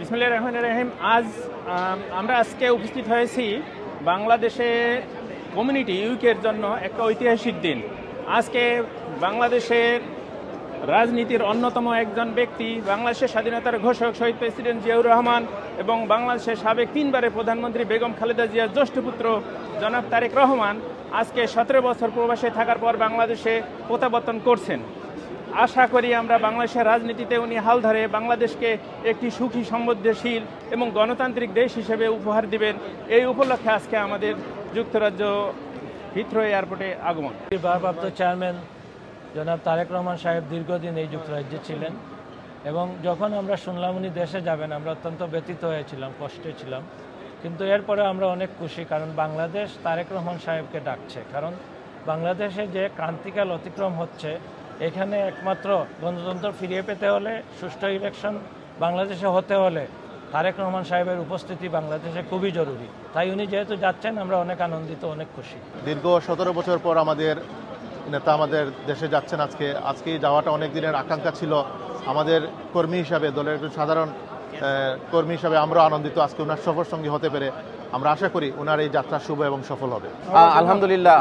বিসমিল্লাহির রহমানির রহিম। আমরা আজকে উপস্থিত হয়েছি বাংলাদেশে কমিউনিটি উইকের জন্য একটা ঐতিহাসিক দিন। আজকে বাংলাদেশের রাজনীতির অন্যতম একজন ব্যক্তি, বাংলাদেশের স্বাধীনতার ঘোষক শহীদ প্রেসিডেন্ট জিয়াউর রহমান এবং বাংলাদেশের সাবেক 3 বারের প্রধানমন্ত্রী বেগম খালেদা জিয়ার জ্যেষ্ঠ পুত্র জনাব তারেক রহমান আজকে 17 বছর প্রবাসে থাকার পর বাংলাদেশে প্রত্যাবর্তন করছেন। আশা করি আমরা বাংলাদেশের রাজনীতিতে উনি হাল ধরে বাংলাদেশকে একটি সুখী সমৃদ্ধশীল এবং গণতান্ত্রিক দেশ হিসেবে উপহার দিবেন। এই উপলক্ষে আজকে আমাদের যুক্তরাজ্য হিথ্রো এয়ারপোর্টে আগমন। ভারপ্রাপ্ত চেয়ারম্যান জনাব তারেক রহমান সাহেব দীর্ঘদিন এই যুক্তরাজ্যে ছিলেন এবং যখন আমরা শুনলাম উনি দেশে যাবেন আমরা অত্যন্ত ব্যথিত হয়েছিলাম, কষ্টে ছিলাম। কিন্তু এরপরে আমরা অনেক খুশি, কারণ বাংলাদেশ তারেক রহমান সাহেবকে ডাকছে। কারণ বাংলাদেশে যে ক্রান্তিকাল অতিক্রম হচ্ছে, এখানে একমাত্র গণতন্ত্র ফিরিয়ে পেতে হলে, সুষ্ঠু ইলেকশন বাংলাদেশে হতে হলে তারেক রহমান সাহেবের উপস্থিতি বাংলাদেশে খুবই জরুরি। তাই উনি যেহেতু যাচ্ছেন আমরা অনেক আনন্দিত, অনেক খুশি। দীর্ঘ 17 বছর পর আমাদের নেতা আমাদের দেশে যাচ্ছেন। আজকে যাওয়াটা অনেক দিনের আকাঙ্ক্ষা ছিল। আমাদের কর্মী হিসাবে, দলের একজন সাধারণ কর্মী হিসাবে আমরা আনন্দিত আজকে ওনার সফর সঙ্গী হতে পেরে। আমরা আশা করি ওনার এই যাত্রা শুভ এবং সফল হবে। আলহামদুলিল্লাহ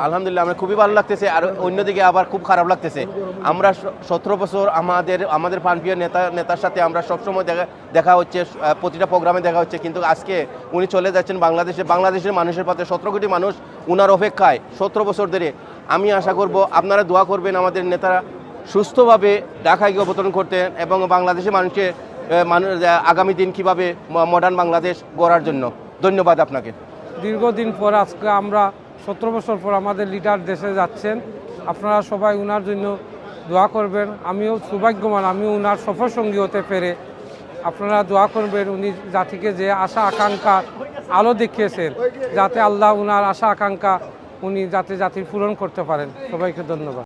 আমার খুবই ভালো লাগতেছে। আর অন্যদিকে আবার খুব খারাপ লাগতেছে। আমরা 17 বছর আমাদের প্রাণপ্রিয় নেতার সাথে আমরা সবসময় দেখা হচ্ছে, প্রতিটা প্রোগ্রামে দেখা হচ্ছে, কিন্তু আজকে উনি চলে যাচ্ছেন বাংলাদেশের মানুষের পথে। 17 কোটি মানুষ উনার অপেক্ষায় 17 বছর ধরে। আমি আশা করব আপনারা দোয়া করবেন আমাদের নেতারা সুস্থভাবে ঢাকায় গিয়ে অবতরণ করতেন এবং বাংলাদেশের মানুষকে আগামী দিন কিভাবে মডার্ন বাংলাদেশ গড়ার জন্য। ধন্যবাদ আপনাকে। দীর্ঘদিন পর আজকে আমরা 17 বছর পর আমাদের লিডার দেশে যাচ্ছেন। আপনারা সবাই উনার জন্য দোয়া করবেন। আমিও সৌভাগ্যবান, আমিও উনার সফর সঙ্গী হতে পেরে। আপনারা দোয়া করবেন উনি জাতিকে যে আশা আকাঙ্ক্ষা আলো দেখিয়েছেন, যাতে আল্লাহ উনার আশা আকাঙ্ক্ষা উনি যাতে জাতির পূরণ করতে পারেন। সবাইকে ধন্যবাদ।